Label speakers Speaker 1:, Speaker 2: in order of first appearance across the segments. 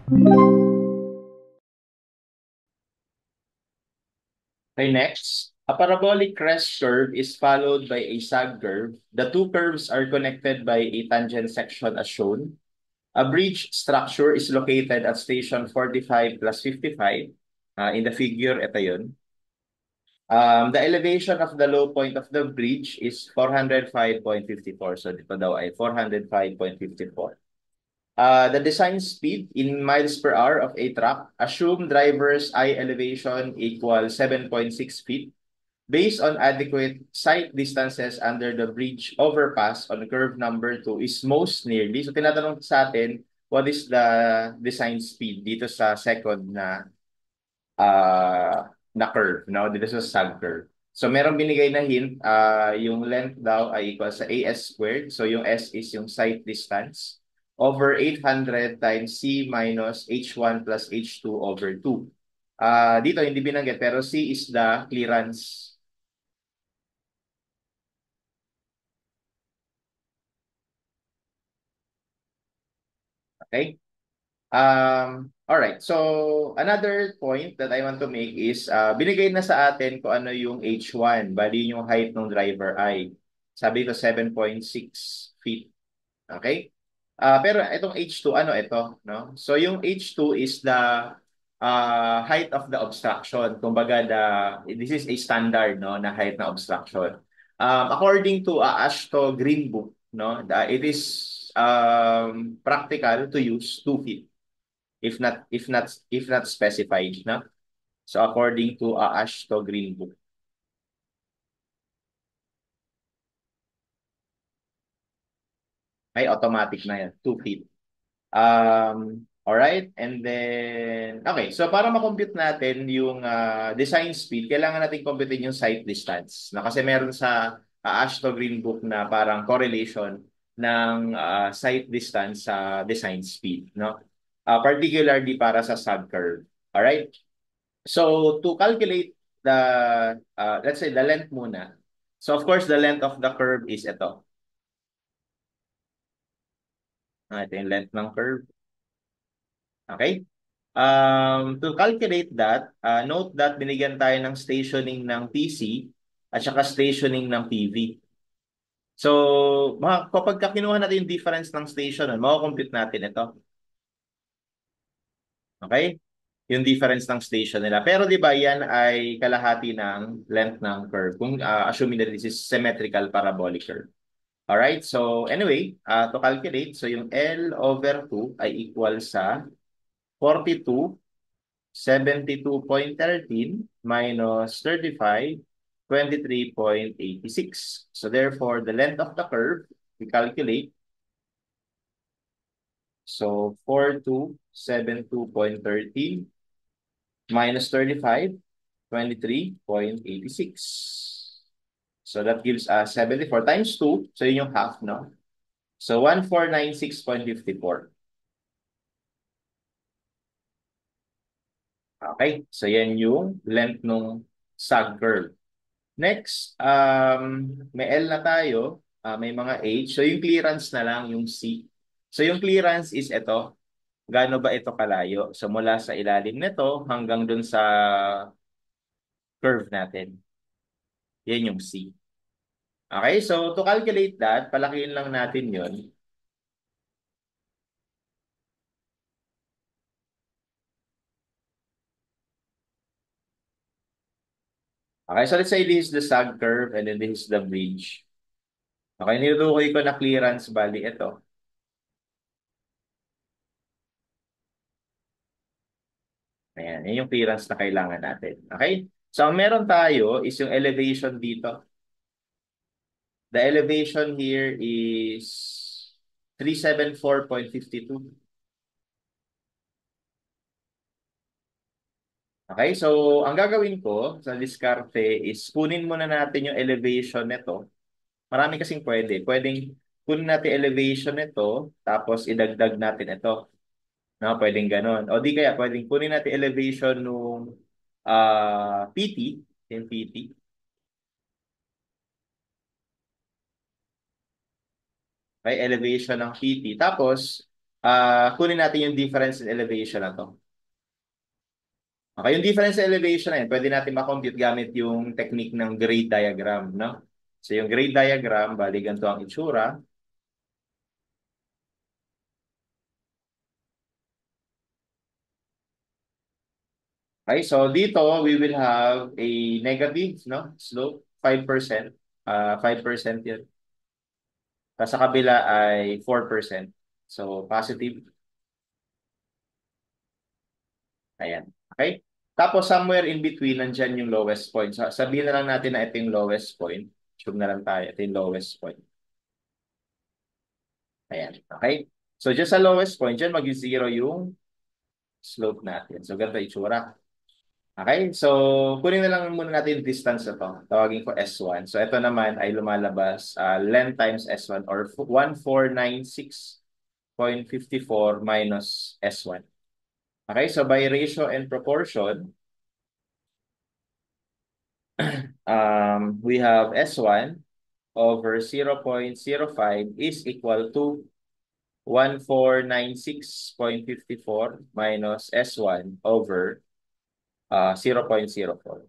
Speaker 1: Okay, next. A parabolic crest curve is followed by a sag curve. The two curves are connected by a tangent section as shown. A bridge structure is located at station 45 plus 55. In the figure, ito yun. The elevation of the low point of the bridge is 405.54. So dito daw ay 405.54. The design speed in miles per hour of a truck, assume driver's eye elevation equals 7.6 feet. Based on adequate sight distances under the bridge overpass on curve number 2 is most nearly. So tinatanong sa atin, what is the design speed dito sa second na curve, no? Dito sa sag curve. So merong binigay na hint, yung length daw ay equal sa AS squared. So yung S is yung sight distance over 800 times C minus H1 plus H2 over 2. Dito hindi binanggit pero C is the clearance. Okay? All right. So, another point that I want to make is binigay na sa atin kung ano yung H1, bali yung height ng driver ay. Sabi ko 7.6 feet. Okay? Pero itong H2, ano ito? No? So, yung H2 is the height of the obstruction. Kumbaga, this is a standard no, na height na obstruction. According to Ashto Green Book, no, it is practical to use 2 feet if not specified, no? So according to Ashto Green Book, ay automatic na yan, 2 feet. All right, and then okay, so para ma-compute natin yung design speed, kailangan natin computein yung sight distance. Na kasi meron sa Ashto Green Book na parang correlation ng sight distance sa design speed, no? Particularly para sa sag curve. All right? So to calculate the let's say the length muna. So of course the length of the curve is ito. Ito yung length ng curve. Okay? To calculate that, note that binigyan tayo ng stationing ng PC at saka stationing ng PV. So, kapag kinuha natin yung difference ng station, makakompute natin ito. Okay? Yung difference ng station nila. Pero di ba yan ay kalahati ng length ng curve kung assuming that this is symmetrical parabolic curve. Alright, so anyway, to calculate, so yung L over 2 ay equal sa 42, 72.13 minus 35, 23.86. So therefore, the length of the curve, we calculate, so 4272.13 minus 35, 23.86. So that gives us 74 times 2. So yun yung half, no? So 1496.54. Okay? So yan yung length ng sag curve. Next, may L na tayo, may mga H. So yung clearance na lang, yung C. So yung clearance is ito. Gaano ba ito kalayo? So mula sa ilalim nito hanggang dun sa curve natin. Yan yung C. Okay, so to calculate that, palakihin lang natin yon. Okay, so let's say this is the sag curve and then this is the bridge. Okay, nilutukoy ko na clearance, bali ito. Ayan, yan yung clearance na kailangan natin. Okay? So, ang meron tayo is yung elevation dito. The elevation here is 374.52. Okay? So, ang gagawin ko sa diskarte is kunin muna natin yung elevation nito. Marami kasing pwede. Pwedeng kunin natin elevation nito, tapos idagdag natin ito. No, pwedeng ganon. O di kaya, pwedeng kunin natin elevation nung PT, yung PT. Okay, elevation ng PT. Tapos, Kunin natin yung difference in elevation na to. Okay, yung difference in elevation na yun, pwede natin makompute gamit yung technique ng grade diagram, no? So yung grade diagram, bali ganito ang itsura. Okay, so dito we will have a negative, no, slope, 5%. 5% yun. Tapos sa kabila ay 4%. So positive. Ayan. Okay? Tapos somewhere in between, nandyan yung lowest point. So, sabihin na lang natin na ito yung lowest point. Assume na lang tayo. Ito yung lowest point. Ayan. Okay? So, dyan sa lowest point, dyan mag-zero yung slope natin. So, ganito itsura. Okay? So, kunin na lang muna natin yung distance na to. Tawagin ko S1. So, ito naman ay lumalabas length times S1 or 1496.54 minus S1. Okay? So, by ratio and proportion, we have S1 over 0.05 is equal to 1496.54 minus S1 over 0.04.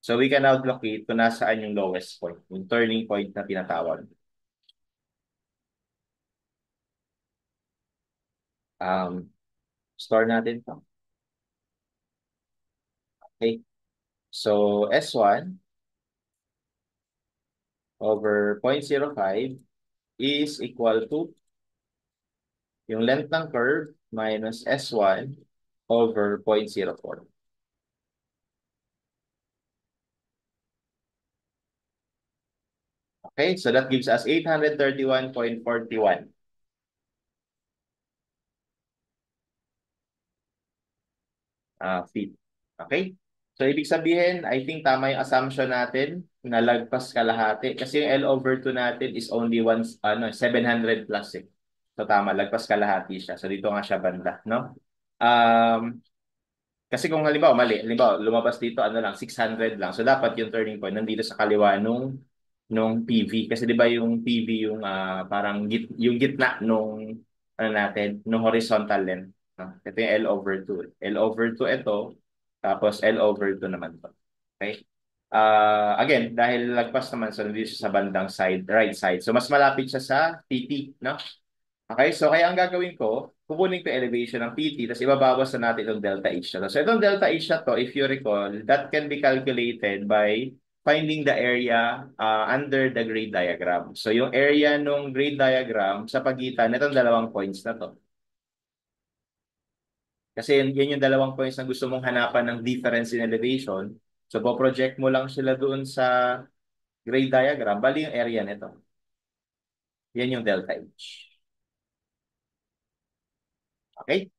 Speaker 1: So we can now locate kung nasaan yung lowest point, yung turning point na tinatawag. Um, Store natin to. Okay. So S1 over 0.05 is equal to yung length ng curve minus S1 over 0.04. Okay, so that gives us 831.41 feet. Okay? So, ibig sabihin, I think tama yung assumption natin na lagpas kalahati. Kasi yung L over 2 natin is only 700 plus eh. So, tama, lagpas kalahati siya. So, dito nga siya banda, no? Um, Kasi kung halimbawa, mali, halimbawa, lumabas dito, ano lang, 600 lang. So, dapat yung turning point nandito sa kaliwa nung PV. Kasi di ba yung PV yung parang yung gitna nung, ano natin, nung horizontal length. No? Ito yung L over 2. L over 2 ito, tapos L over 2 naman to. Okay? Again, dahil lagpas naman, so nandito siya sa bandang side, right side. So, mas malapit siya sa PT, no? Okay, so kaya ang gagawin ko, kukunin ko yung elevation ng PT, tapos ibabawas na natin itong delta H na to. So itong delta H na to, if you recall, that can be calculated by finding the area under the grade diagram. So yung area nung grade diagram sa pagitan nitong dalawang points na to. Kasi yan yung dalawang points na gusto mong hanapan ng difference in elevation. So po-project mo lang sila doon sa grade diagram, bali yung area nito. Yan yung delta H. Okay?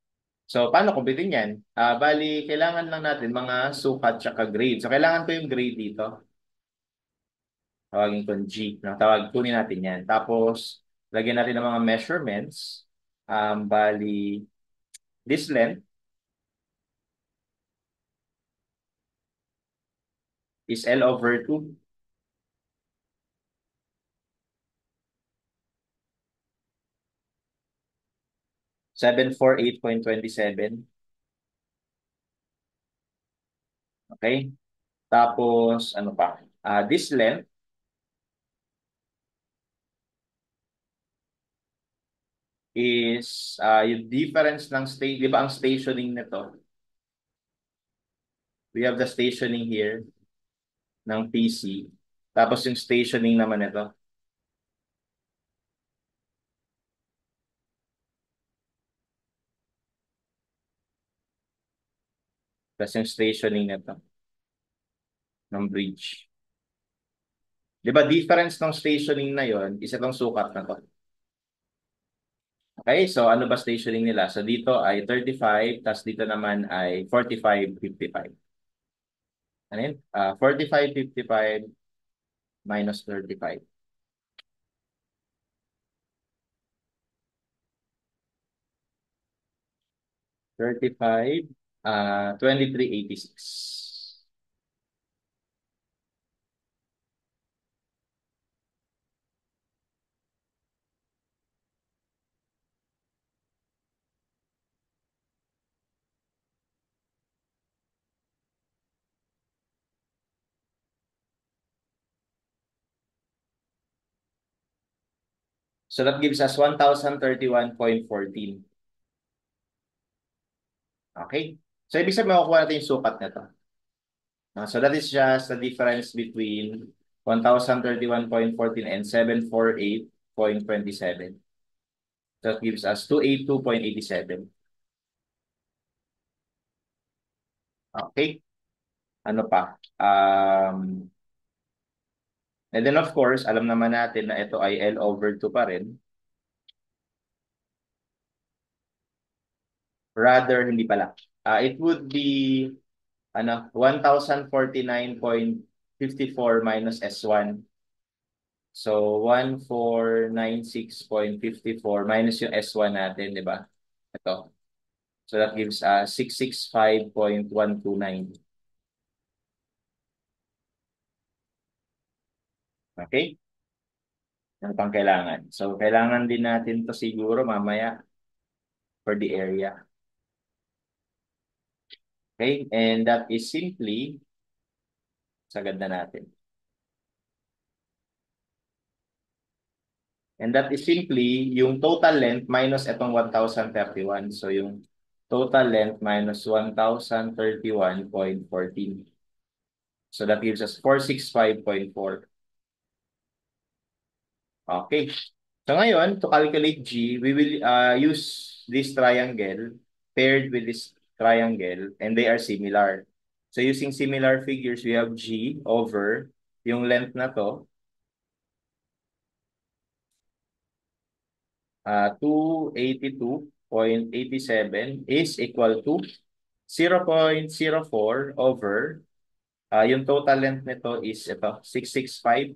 Speaker 1: So, paano kumpitin yan? Bali, kailangan lang natin mga sukat tsaka grade. So, kailangan ko yung grade dito. Tawagin ko G. No? Kunin natin yan. Tapos, lagyan natin ng mga measurements. Bali, this length is L over 2. 748.27. Okay? Tapos, ano pa? This length is yung difference ng state, di ba ang stationing nito? We have the stationing here ng PC. Tapos yung stationing naman ito. Tapos yung stationing nito ng bridge. Di ba difference ng stationing na yon is itong sukat na to. Okay, so ano ba stationing nila? So dito ay 35, tapos dito naman ay 45, 55. Ano yun? 45, 55 minus 35. 35, 2386. So that gives us 1,031.14. Okay? So ibig sabihin makukuha natin yung sukat nito. So that is just the difference between 1,031.14 and 748.27. That gives us 282.87. Okay? Ano pa? And then of course, alam naman natin na ito ay L over 2 pa rin. Rather, hindi pala. It would be 1,049.54 minus S1. So, 1,496.54 minus yung S1 natin, di ba? Ito. So, that gives us 665.129. Okay? Ano pang kailangan? So, kailangan din natin to siguro mamaya for the area. Okay? And that is simply, sagad na natin. And that is simply yung total length minus itong 1,031. So, yung total length minus 1,031.14. So, that gives us 465.4. Okay. So ngayon, to calculate G, we will use this triangle paired with this triangle and they are similar. So using similar figures, we have G over yung length na to, 282.87 is equal to 0.04 over yung total length nito is ito, 665.129.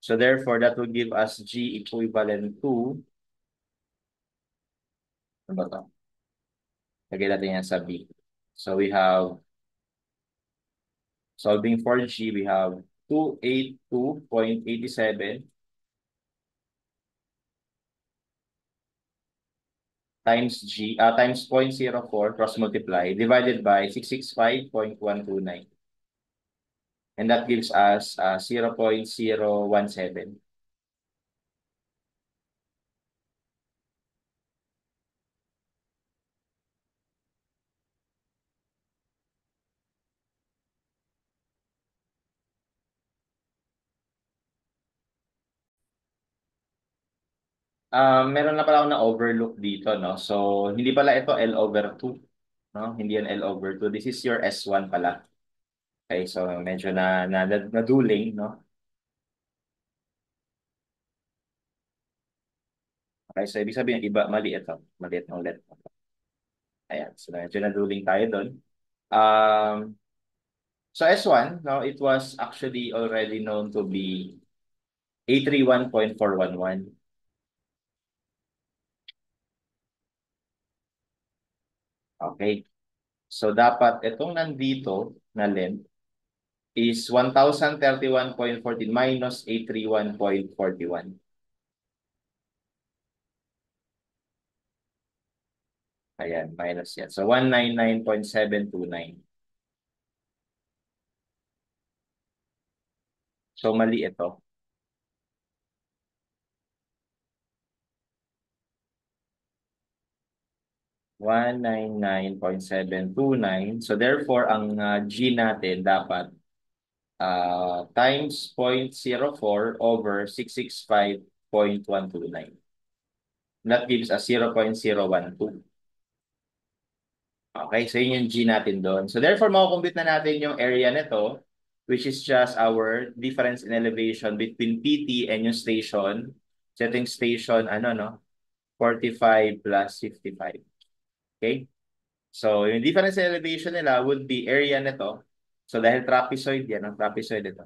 Speaker 1: So therefore, that will give us G equivalent to, ano ba to? Lagay natin yan sa B. So we have, solving for G, we have 282.87 times times 0.04 cross multiply divided by 665.129. And that gives us 0.017. Meron na pala ako na overlook dito, no? So, hindi pala ito L over 2, no? Hindi yan L over 2. This is your S1 pala. Okay, so medyo naduling, no? Okay, so ibig sabihin, iba, mali ito. Maliit na ulit. Ayan, so medyo naduling tayo doon. Um, so S1, no, it was actually already known to be 831.411. Okay. So dapat itong nandito na length is 1,031.14 minus 831.41. Ayan, minus yan. So 199.729. So mali ito. 199.729. So therefore, ang G natin dapat times 0.04 over 665.129. That gives us 0.012. Okay, so yun yung G natin doon. So therefore, makukompute na natin yung area nito, which is just our difference in elevation between PT and yung station. So ito yung station, 45 plus 55. Okay? So yung difference in elevation nila would be area nito. So dahil trapezoid yan, ang trapezoid ito.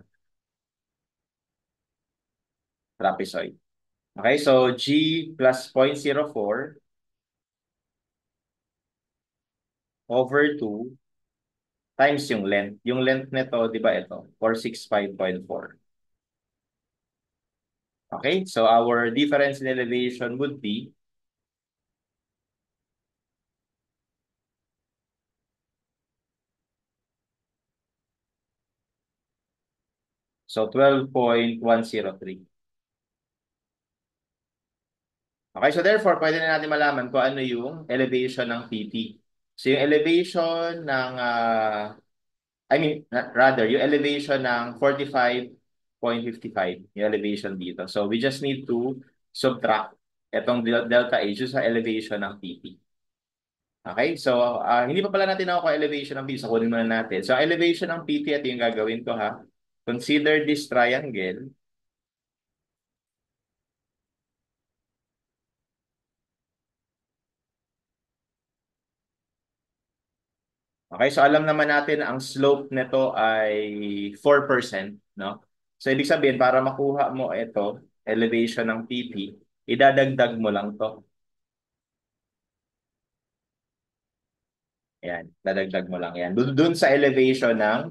Speaker 1: Trapezoid. Okay, so G plus 0.04 over 2 times yung length. Yung length nito, di ba ito? 465.4. Okay, so our difference in elevation would be So 12.103. Okay, so therefore, pwede na natin malaman kung ano yung elevation ng PT. So yung elevation ng, rather, yung elevation ng 45.55, yung elevation dito. So we just need to subtract itong delta H sa elevation ng PT. Okay, so hindi pa pala natin nakuha elevation ng PT. So kunin muna natin. So elevation ng PT, ito yung gagawin ko ha. Consider this triangle. Okay, so alam naman natin na ang slope nito ay 4%, no? So ibig sabihin, para makuha mo ito, elevation ng PT, idadagdag mo lang to. Ayan, dadagdag mo lang yan. Dun sa elevation ng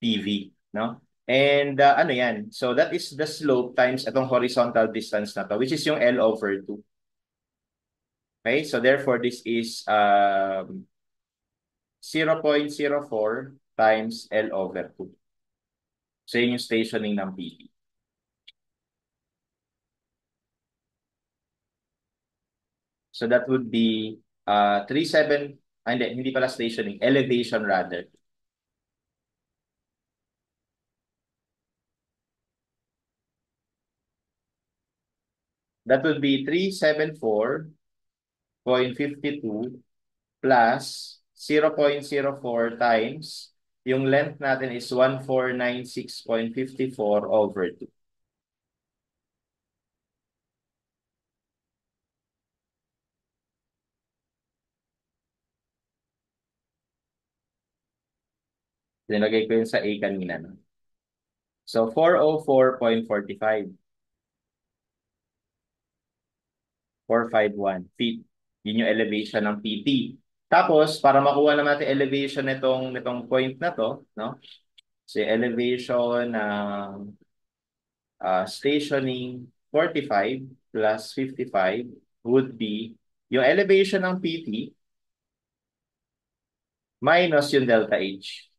Speaker 1: PV, no? And ano yan? So that is the slope times itong horizontal distance na to, which is yung L over 2. Okay, so therefore this is 0.04 times L over 2. So yun yung stationing ng PV. So that would be 37, hindi pala stationing, elevation rather. That would be 374.52 plus 0.04 times yung length natin is 1496.54 over 2. Nilagay ko yun sa A kanina. No? So 404.45. 451 feet. Yun yung elevation ng PT. Tapos, para makuha naman natin elevation nitong point na to, no? So, elevation ng stationing 45 plus 55 would be yung elevation ng PT minus yung delta H.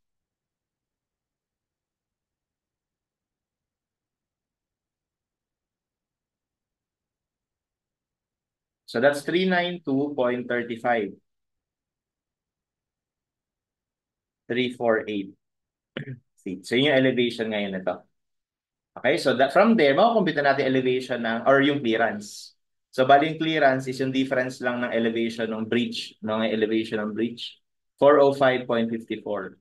Speaker 1: So that's 392.35. 348 feet. So yun yung elevation ngayon nito. Okay, so that, from there, makukumpita natin elevation ng, or yung clearance. So bali yung clearance is yung difference lang ng elevation ng bridge, ng elevation ng bridge. 405.54.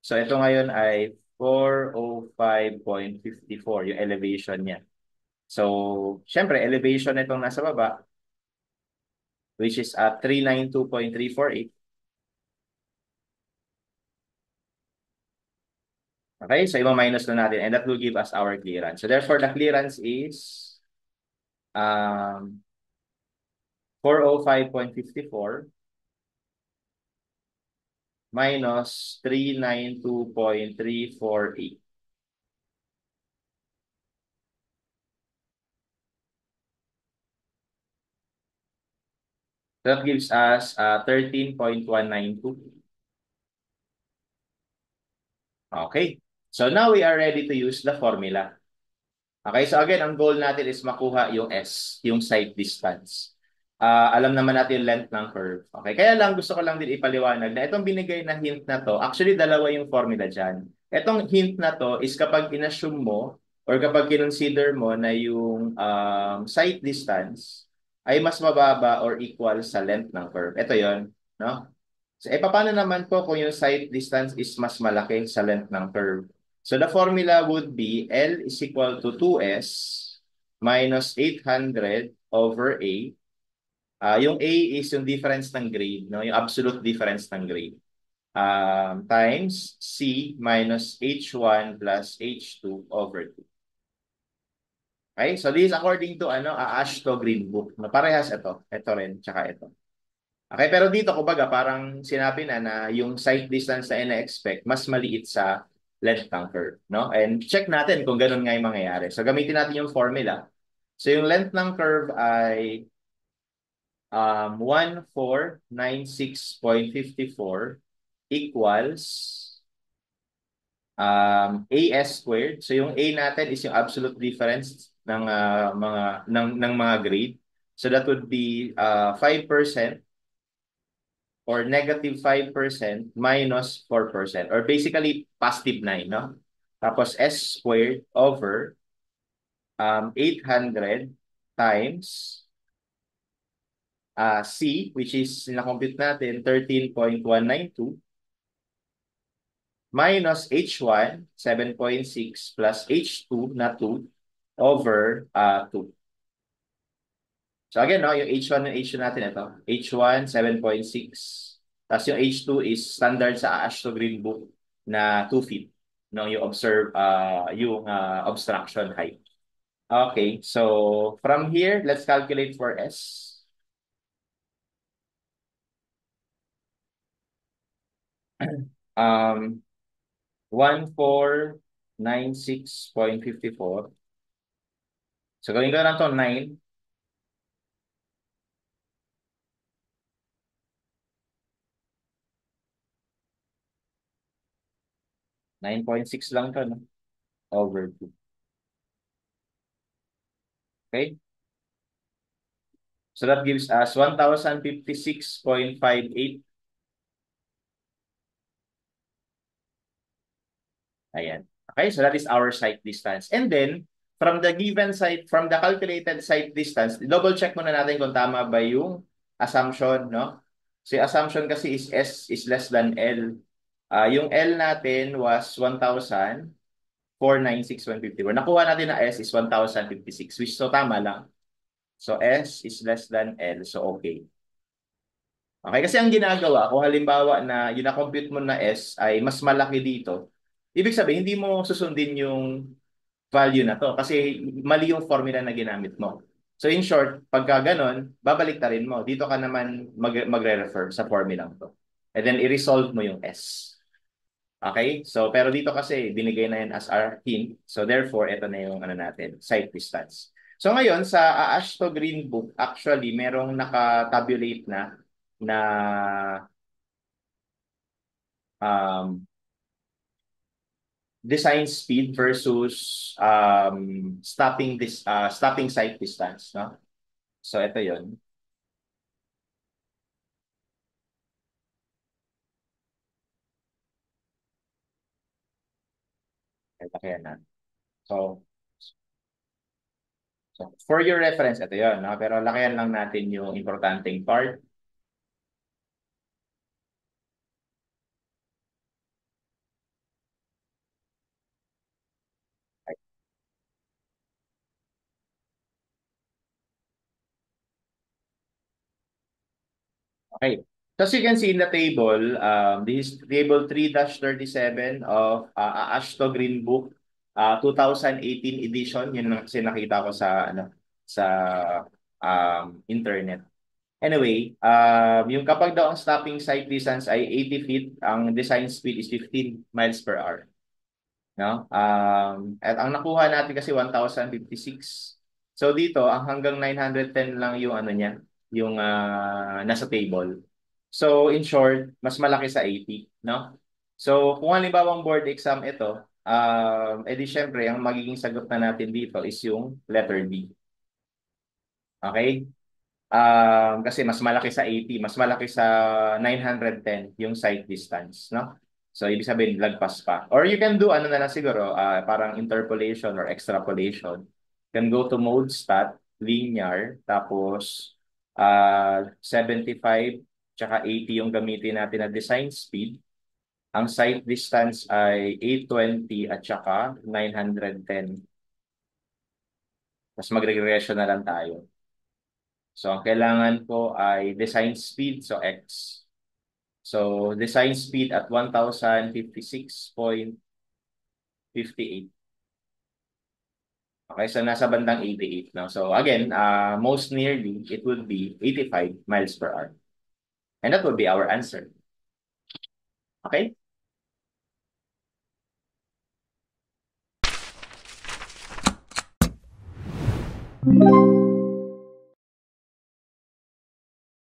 Speaker 1: So ito ngayon ay 405.54 yung elevation niya. So, syempre, elevation nitong nasa baba, which is at 392.348. Okay, so i-minus na natin and that will give us our clearance. So therefore, the clearance is 405.54 minus 392.348. That gives us 13.192. Okay. So now we are ready to use the formula. Okay, so again, ang goal natin is makuha yung S, yung side distance. Alam naman natin yung length ng curve. Okay, kaya lang gusto ko lang din ipaliwanag na itong binigay na hint na to, actually dalawa yung formula dyan. Itong hint na to is kapag inassume mo or kapag kinonsider mo na yung side distance ay mas mababa or equal sa length ng curve. Ito yon, no? So, paano naman po kung yung side distance is mas malaki sa length ng curve? So, the formula would be L is equal to 2S minus 800 over A. Yung A is yung difference ng grade, no? Yung absolute difference ng grade. Times C minus H1 plus H2 over 2. Okay? So, this is according to Ashto Green Book. No? Parehas ito. Ito rin, tsaka ito. Okay, pero dito, kumbaga, parang sinabi na yung sight distance na ina-expect, mas maliit sa length ng curve, no? And check natin kung ganun nga yung mangyayari. So, gamitin natin yung formula. So, yung length ng curve ay 1496.54 equals AS squared. So yung A natin is yung absolute difference ng mga grade. So that would be 5% or negative 5% minus 4%, or basically positive 9, no? Tapos S squared over 800 times C, which is na-compute natin 13.192, minus H1 7.6 plus H2 na 2 over 2. So again, no, yung H1 and H2 natin ito. H1 7.6. Tapos yung H2 is standard sa AASHTO Green Book na 2 feet. No, yung obstruction height. Okay, so from here, let's calculate for S. Um, 1496.54. So gawin ko lang to 9. 9.6 lang to, no? Over 2. Okay? So that gives us 1056.58. Ayan. Okay, so that is our sight distance. And then, from the given sight, from the calculated sight distance, double check muna natin kung tama ba yung assumption, no? So, yung assumption kasi is S is less than L. Yung L natin was 1,496.54. Nakuha natin na S is 1,056, which so tama lang. So, S is less than L, so okay. Okay, kasi ang ginagawa, kung halimbawa na yung na-compute mo na S ay mas malaki dito, ibig sabihin, hindi mo susundin yung value na to kasi mali yung formula na ginamit mo. So in short, pagka ganon, babalik ta rin mo. Dito ka naman magre-refer sa formula to. And then i-resolve mo yung S. Okay? So pero dito kasi binigay na yan as our hint. So therefore, ito na yung ano natin, sight distance. So ngayon sa AASHTO Green Book, actually merong naka-tabulate na um, design speed versus stopping sight distance, no? So ito 'yon. Ito kaya na. So, so for your reference, ito 'yon, no? Pero lakayan lang natin yung importanteng part. Okay. So as you can see in the table, this is table 3-37 of AASHTO Green Book 2018 edition. Yun ang kasi nakita ko sa sa internet. Anyway, yung kapag daw ang stopping sight distance ay 80 feet, ang design speed is 15 miles per hour. No? At ang nakuha natin kasi 1,056. So dito, ang hanggang 910 lang yung ano niya, yung nasa table. So in short, mas malaki sa 80, no? So kung halimbawa ang board exam ito, edi syempre, ang magiging sagot na natin dito is yung letter B. Okay? Kasi mas malaki sa 80, mas malaki sa 910 yung sight distance, no? So, ibig sabihin, lagpas pa. Or you can do, ano na lang siguro, parang interpolation or extrapolation. You can go to mode stat, linear, tapos 75, tsaka 80 yung gamitin natin na design speed. Ang sight distance ay 820 at tsaka 910. Tapos magregression na lang tayo. So, ang kailangan ko ay design speed, so X. So, design speed at 1,056.58. Okay, so nasa bandang 88 now. So, again, most nearly, it would be 85 miles per hour. And that would be our answer. Okay?